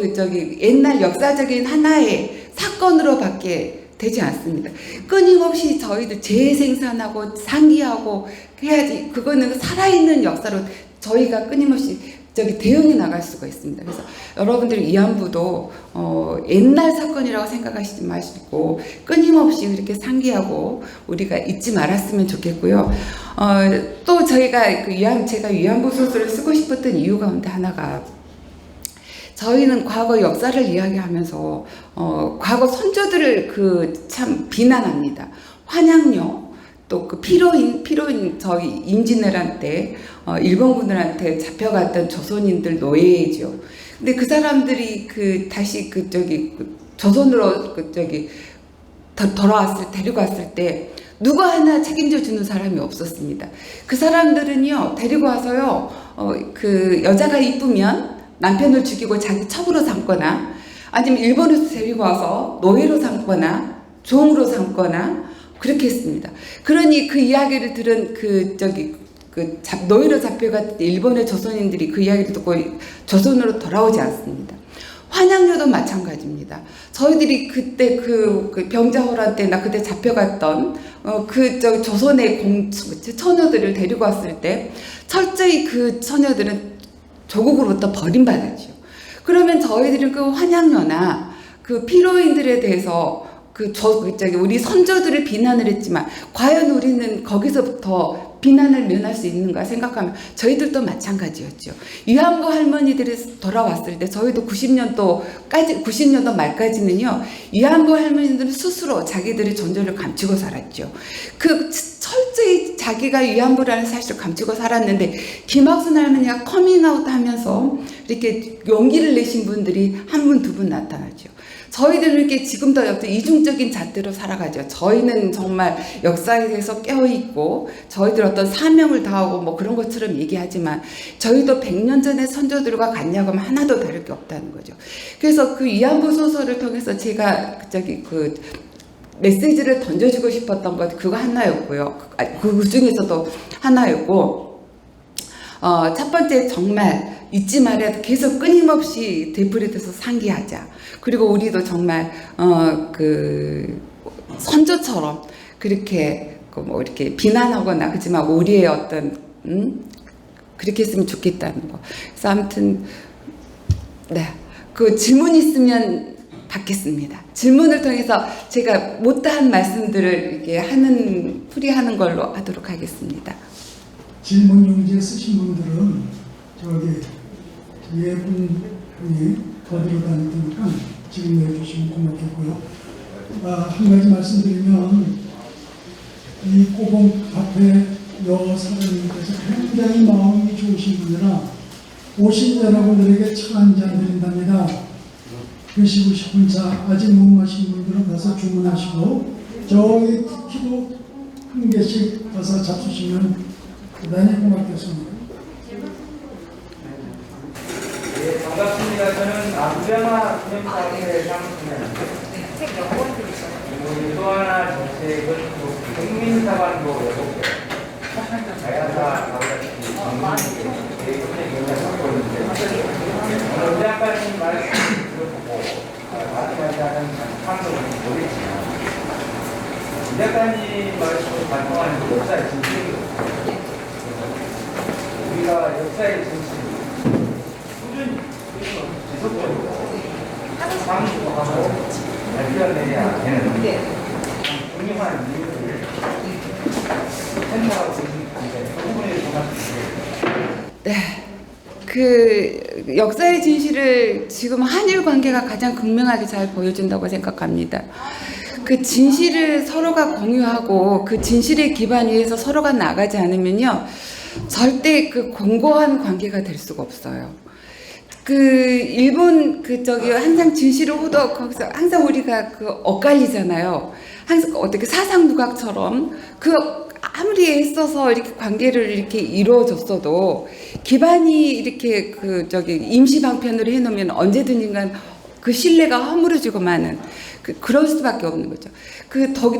옛날 역사적인 하나의 사건으로밖에 되지 않습니다. 끊임없이 저희들 재생산하고 상기하고 해야지 그거는 살아있는 역사로 저희가 끊임없이 대응해 나갈 수가 있습니다. 그래서 여러분들 위안부도 옛날 사건이라고 생각하시지 마시고 끊임없이 이렇게 상기하고 우리가 잊지 말았으면 좋겠고요. 또 제가 위안부 소설을 쓰고 싶었던 이유 가운데 하나가 저희는 과거 역사를 이야기하면서 과거 선조들을 참 비난합니다. 환양료 또 피로인 저희 임진왜란 일본군들한테 잡혀갔던 조선인들 노예죠. 근데 그 사람들이 다시 조선으로 데리고 왔을 때 누구 하나 책임져 주는 사람이 없었습니다. 그 사람들은요, 데리고 와서요, 그 여자가 이쁘면 남편을 죽이고 자기 첩으로 삼거나, 아니면 일본에서 데리고 와서 노예로 삼거나, 종으로 삼거나, 그렇게 했습니다. 그러니 그 이야기를 들은 노예로 잡혀갔을 때 일본의 조선인들이 그 이야기를 듣고 조선으로 돌아오지 않습니다. 환양녀도 마찬가지입니다. 저희들이 그때 그 병자호란 때나 그때 잡혀갔던 조선의 처녀들을 데리고 왔을 때 철저히 그 처녀들은 조국으로부터 버림받았죠. 그러면 저희들은 그 환양녀나 그 피로인들에 대해서 우리 선조들을 비난을 했지만 과연 우리는 거기서부터 비난을 면할 수 있는가 생각하면 저희들도 마찬가지였죠. 위안부 할머니들이 돌아왔을 때 저희도 90년도 말까지는요, 위안부 할머니들은 스스로 자기들의 존재를 감추고 살았죠. 철저히 자기가 위안부라는 사실을 감추고 살았는데, 김학순 할머니가 커밍아웃 하면서 이렇게 용기를 내신 분들이 한 분, 두 분 나타나죠. 저희들은 이렇게 지금도 어떤 이중적인 잣대로 살아가죠. 저희는 정말 역사에 대해서 깨어있고 저희들 어떤 사명을 다하고 뭐 그런 것처럼 얘기하지만 저희도 100년 전의 선조들과 같냐고 하면 하나도 다를 게 없다는 거죠. 그래서 그 위안부 소설을 통해서 제가 메시지를 던져주고 싶었던 것 그거 하나였고요. 그 중에서도 하나였고, 첫 번째 정말 잊지 말아야 계속 끊임없이 되풀이돼서 상기하자. 그리고 우리도 정말 선조처럼 그렇게 이렇게 비난하거나 그렇지만 우리의 어떤 그렇게 했으면 좋겠다는 거. 그래서 아무튼 네, 그 질문 있으면 받겠습니다. 질문을 통해서 제가 못다한 말씀들을 이렇게 풀이하는 걸로 하도록 하겠습니다. 질문 용지에 쓰신 분들은 뒤에 분이 거들어 다닐 테니까 지금 내주시면 고맙겠고요. 한 가지 말씀드리면, 이 꼬봉 카페 여사장님께서 굉장히 마음이 좋으신 분이라 오신 여러분들에게 차 한 잔 드린답니다. 드시고 싶은 차 아직 못 마신 분들은 가서 주문하시고, 저기 쿠키도 한 개씩 가서 잡수시면 대단히 고맙겠습니다. 네, 반갑습니다. 저는 우량아 기념사업회 사무총장입니다. 또 하나 정책은 국민사관도 여보세요. 자야사 가보다시피 대국민 영향을 하고 있는데, 오늘 우량아님 말씀 들어보고 말씀하자는 상도는 모르겠지만, 우량아님 말씀을 반영하는 역사의 진실입니다. 우리가 역사의 진실, 지속적으로 상주하고 발견해야 되는 중요한 이유를 생각하고 있는데 그 부분에 정말 네, 그 역사의 진실을 지금 한일 관계가 가장 극명하게 잘 보여준다고 생각합니다. 그 진실을 서로가 공유하고 그 진실의 기반 위에서 서로가 나가지 않으면요, 절대 그 공고한 관계가 될 수가 없어요. 일본 항상 진실을 거기서 항상 우리가 엇갈리잖아요. 항상 어떻게 사상누각처럼 아무리 애써서 이렇게 관계를 이렇게 이루어졌어도 기반이 이렇게 임시방편으로 해놓으면 언제든지 그 신뢰가 허물어지고 마는 그럴 수밖에 없는 거죠.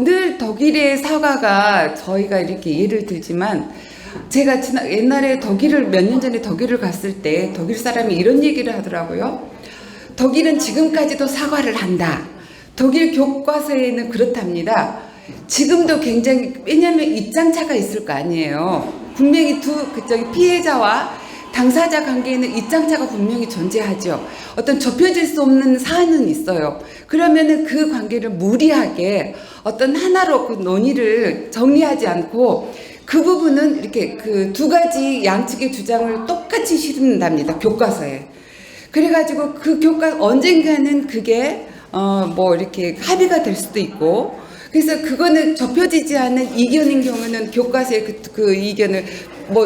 늘 독일의 사과가 저희가 이렇게 예를 들지만, 제가 옛날에 몇 년 전에 독일을 갔을 때 독일 사람이 이런 얘기를 하더라고요. 독일은 지금까지도 사과를 한다. 독일 교과서에는 그렇답니다. 지금도 굉장히, 왜냐하면 입장차가 있을 거 아니에요. 분명히 피해자와 당사자 관계에는 입장차가 분명히 존재하죠. 어떤 좁혀질 수 없는 사안은 있어요. 그러면은 그 관계를 무리하게 어떤 하나로 그 논의를 정리하지 않고 그 부분은 이렇게 두 가지 양측의 주장을 똑같이 실은답니다. 교과서에. 그래가지고 그 언젠가는 그게 이렇게 합의가 될 수도 있고, 그래서 그거는 좁혀지지 않은 이견인 경우는 교과서의 그 이견을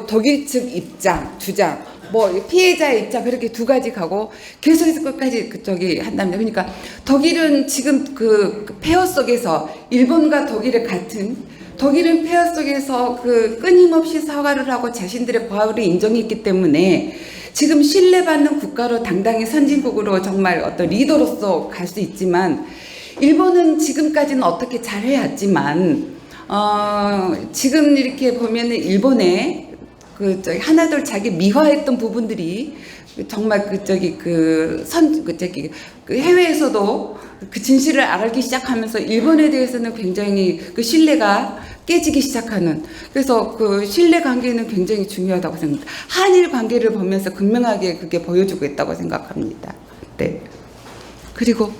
독일 측 입장, 주장 뭐 피해자의 입장 그렇게 두 가지 가고 계속해서 끝까지 그쪽이 한답니다. 그러니까 독일은 지금 그 폐허 속에서 일본과 독일의 같은 독일은 폐허 속에서 그 끊임없이 사과를 하고 자신들의 과오를 인정했기 때문에 지금 신뢰받는 국가로 당당히 선진국으로 정말 어떤 리더로서 갈 수 있지만 일본은 지금까지는 어떻게 잘 해왔지만 지금 이렇게 보면은 일본의 그 저기 하나둘 자기 미화했던 부분들이 정말 그 해외에서도 그 진실을 알기 시작하면서 일본에 대해서는 굉장히 그 신뢰가 깨지기 시작하는 그래서 그 신뢰 관계는 굉장히 중요하다고 생각합니다. 한일 관계를 보면서 극명하게 그게 보여주고 있다고 생각합니다. 네. 그리고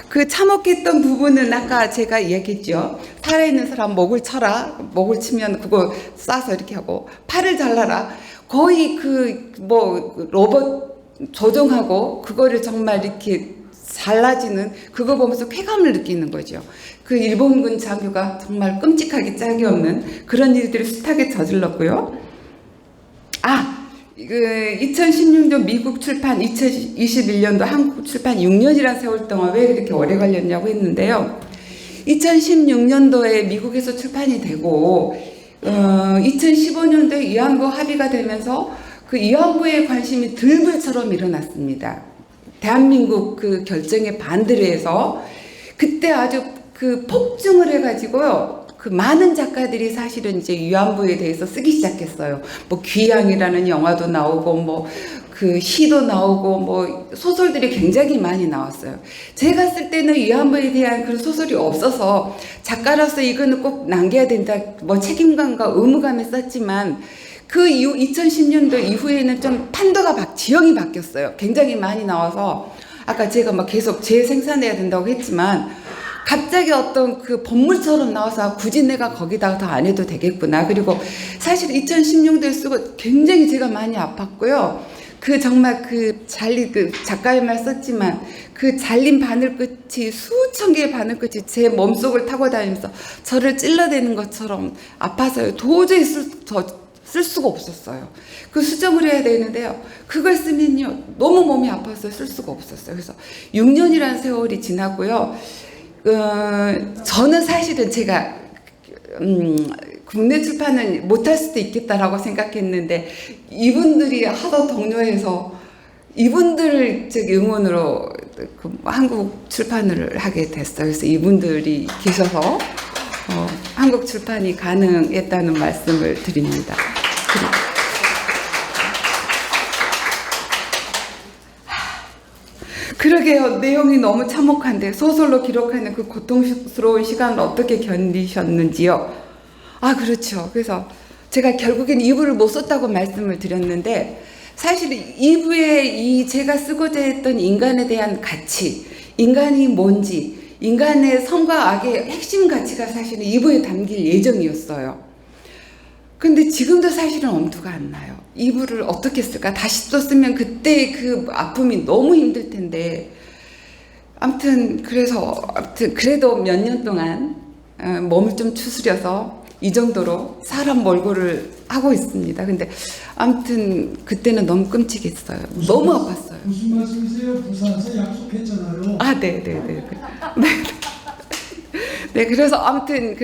그 참혹했던 부분은 아까 제가 이야기했죠. 살아있는 사람 목을 쳐라. 목을 치면 그거 쏴서 이렇게 하고 팔을 잘라라. 거의 그 뭐 로봇 조종하고 그거를 정말 이렇게 잘라지는 그거 보면서 쾌감을 느끼는 거죠. 그 일본군 장교가 정말 끔찍하게 짝이 없는 그런 일들을 숱하게 저질렀고요. 그 2016년 미국 출판, 2021년도 한국 출판 6년이라는 세월 동안 왜 그렇게 오래 걸렸냐고 했는데요. 2016년도에 미국에서 출판이 되고 2015년도에 위안부 합의가 되면서 그 위안부의 관심이 들불처럼 일어났습니다. 대한민국 그 결정에 반대를 해서 그때 아주 그 폭증을 해가지고요. 그 많은 작가들이 사실은 이제 위안부에 대해서 쓰기 시작했어요. 뭐 귀향이라는 영화도 나오고 뭐 그 시도 나오고 뭐 소설들이 굉장히 많이 나왔어요. 제가 쓸 때는 위안부에 대한 그런 소설이 없어서 작가로서 이거는 꼭 남겨야 된다 뭐 책임감과 의무감에 썼지만 그 이후 2010년도 이후에는 좀 판도가 지형이 바뀌었어요. 굉장히 많이 나와서 아까 제가 막 계속 재생산해야 된다고 했지만 갑자기 어떤 그 본물처럼 나와서 굳이 내가 거기다가 더 안 해도 되겠구나. 그리고 사실 2016년도에 쓰고 굉장히 제가 많이 아팠고요. 그 정말 그 잘린 그 작가의 말 썼지만 그 잘린 바늘끝이 수천 개의 바늘끝이 제 몸속을 타고 다니면서 저를 찔러대는 것처럼 아파서요. 도저히 쓸 수가 없었어요. 그 수정을 해야 되는데요. 그걸 쓰면요. 너무 몸이 아파서 쓸 수가 없었어요. 그래서 6년이라는 세월이 지나고요. 저는 사실은 제가 국내 출판은 못할 수도 있겠다라고 생각했는데 이분들이 하도 독려해서 이분들을 응원으로 그 한국 출판을 하게 됐어요. 그래서 이분들이 계셔서 한국 출판이 가능했다는 말씀을 드립니다. 그러게요. 내용이 너무 참혹한데 소설로 기록하는 그 고통스러운 시간을 어떻게 견디셨는지요. 그렇죠. 그래서 제가 결국엔 2부를 못 썼다고 말씀을 드렸는데 사실 2부에 제가 쓰고자 했던 인간에 대한 가치, 인간이 뭔지, 인간의 선과 악의 핵심 가치가 사실은 2부에 담길 예정이었어요. 근데 지금도 사실은 엄두가 안 나요. 2부를 어떻게 쓸까? 다시 또 쓰면 그때 그 아픔이 너무 힘들 텐데. 아무튼 그래도 몇 년 동안 몸을 좀 추스려서 이 정도로 사람 몰골을 하고 있습니다. 근데 아무튼 그때는 너무 끔찍했어요. 너무 아팠어요. 무슨 말씀이세요? 부산에서 약속했잖아요. 네, 그래서 아무튼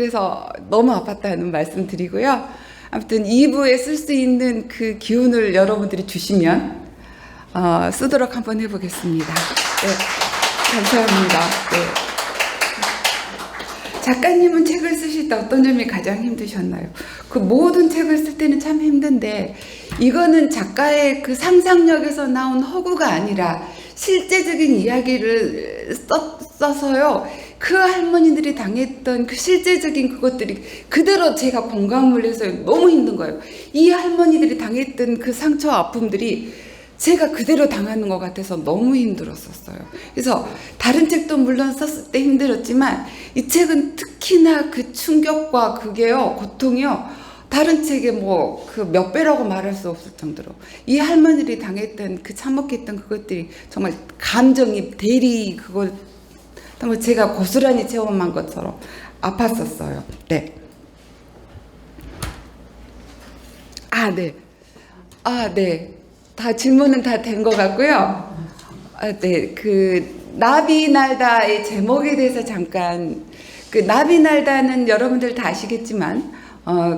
너무 아팠다는 말씀 드리고요. 아무튼 2부에 쓸 수 있는 그 기운을 여러분들이 주시면 쓰도록 한번 해보겠습니다. 네, 감사합니다. 네. 작가님은 책을 쓰실 때 어떤 점이 가장 힘드셨나요? 그 모든 책을 쓸 때는 참 힘든데 이거는 작가의 그 상상력에서 나온 허구가 아니라 실제적인 이야기를 써서요. 그 할머니들이 당했던 그 실제적인 그것들이 그대로 제가 공감을 해서 너무 힘든 거예요. 이 할머니들이 당했던 그 상처와 아픔들이 제가 그대로 당하는 것 같아서 너무 힘들었었어요. 그래서 다른 책도 물론 썼을 때 힘들었지만 이 책은 특히나 그 충격과 그게요, 고통이요, 다른 책에 뭐 그 몇 배라고 말할 수 없을 정도로 이 할머니들이 당했던 그 참혹했던 그것들이 정말 감정이 대리 그걸 정말 제가 고스란히 체험한 것처럼 아팠었어요. 네. 네. 다 질문은 다 된 것 같고요. 네, 그 나비 날다의 제목에 대해서 잠깐. 그 나비 날다는 여러분들 다 아시겠지만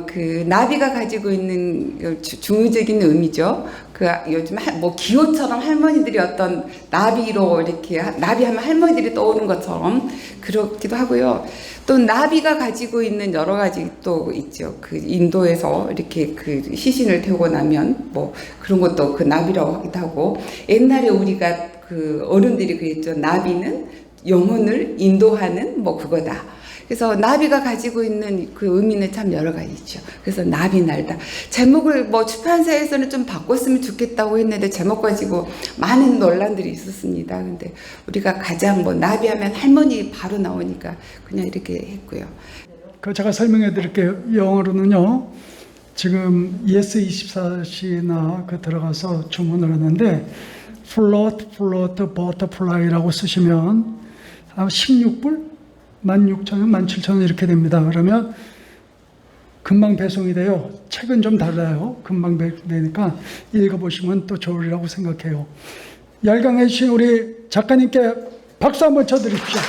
그 나비가 가지고 있는 중의적인 의미죠. 그 요즘 뭐 기호처럼 할머니들이 어떤 나비로 이렇게 나비하면 할머니들이 떠오르는 것처럼 그렇기도 하고요. 또 나비가 가지고 있는 여러 가지 또 있죠. 그 인도에서 이렇게 그 시신을 태우고 나면 뭐 그런 것도 그 나비라고 하기도 하고, 옛날에 우리가 그 어른들이 그랬죠. 나비는 영혼을 인도하는 뭐 그거다. 그래서 나비가 가지고 있는 그 의미는 참 여러 가지죠. 그래서 나비 날다. 제목을 뭐 출판사에서는 좀 바꿨으면 좋겠다고 했는데 제목 가지고 많은 논란들이 있었습니다. 근데 우리가 가장 뭐 나비하면 할머니 바로 나오니까 그냥 이렇게 했고요. 그 제가 설명해 드릴게요. 영어로는요. 지금 yes24시나 그 들어가서 주문을 하는데 float, butterfly라고 쓰시면 16불? 16,000원, 17,000원 이렇게 됩니다. 그러면 금방 배송이 돼요. 책은 좀 달라요. 금방 배송되니까 읽어보시면 또 좋으리라고 생각해요. 열강해 주신 우리 작가님께 박수 한번 쳐드립시오.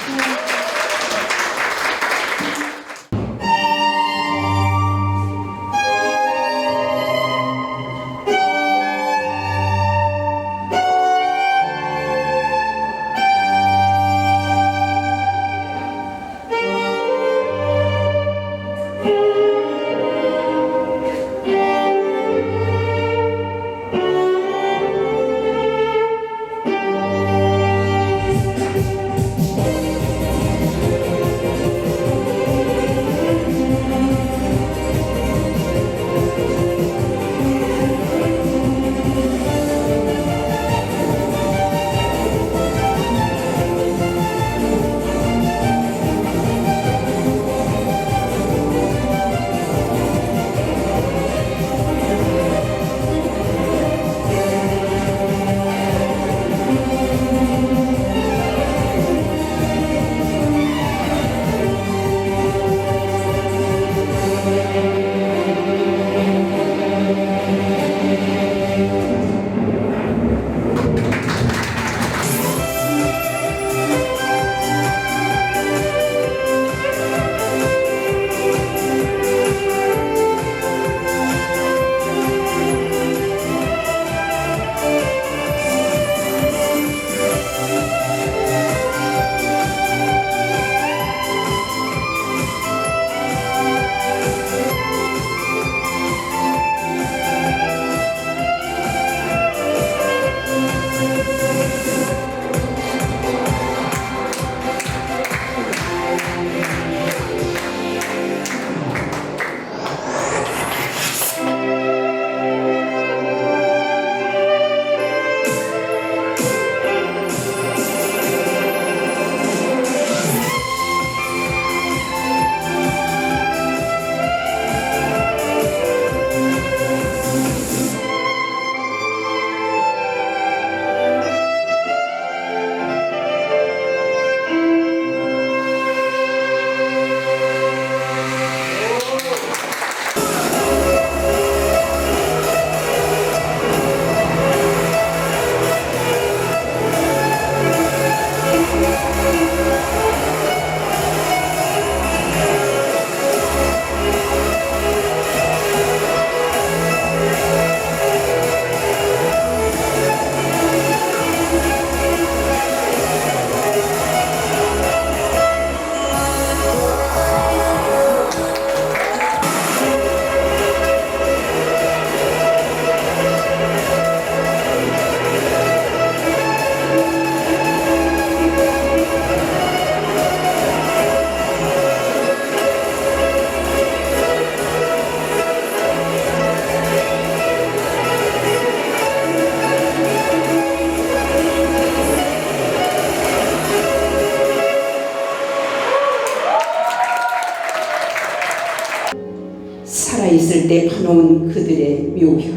살아있을 때 파놓은 그들의 묘혈,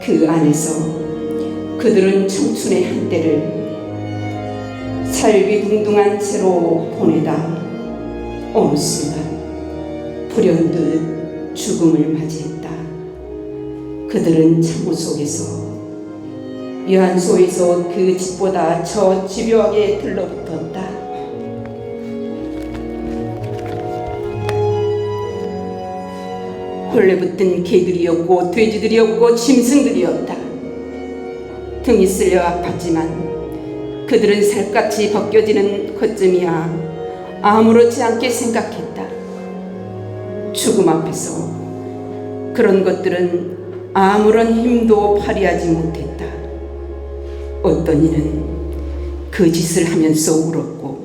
그 안에서 그들은 청춘의 한때를 살기둥둥한 채로 보내다 어느 순간 불현듯 죽음을 맞이했다. 그들은 창호 속에서 유한소에서 그 집보다 저 집요하게 들러붙었다. 홀레붙은 개들이었고 돼지들이었고 짐승들이었다. 등이 쓸려 아팠지만 그들은 살갗이 벗겨지는 것쯤이야 아무렇지 않게 생각했다. 죽음 앞에서 그런 것들은 아무런 힘도 발휘하지 못했다. 어떤 이는 그 짓을 하면서 울었고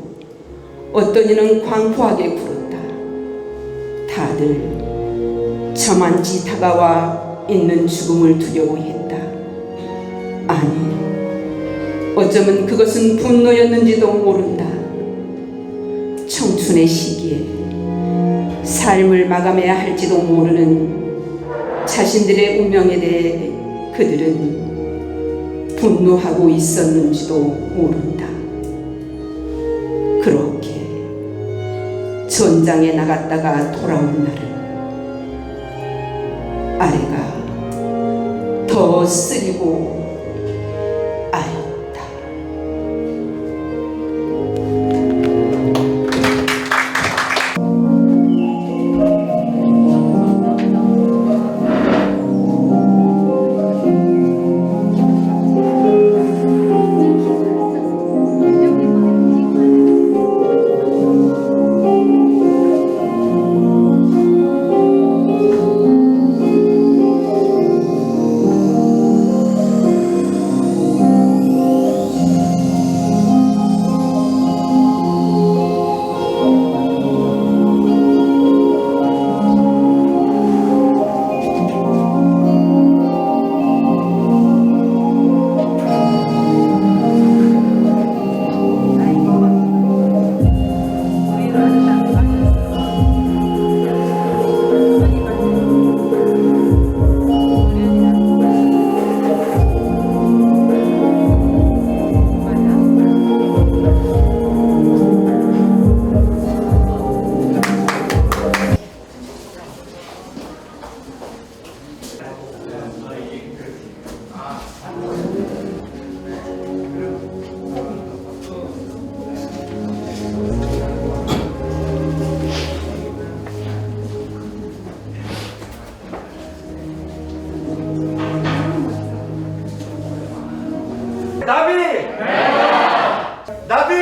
어떤 이는 광포하게 굴었다. 다들 저만치 다가와 있는 죽음을 두려워했다. 아니, 어쩌면 그것은 분노였는지도 모른다. 청춘의 시기에 삶을 마감해야 할지도 모르는 자신들의 운명에 대해 그들은 분노하고 있었는지도 모른다. 그렇게 전장에 나갔다가 돌아온 날은 아래가 더 쓰리고 아였다. 나비! 나비!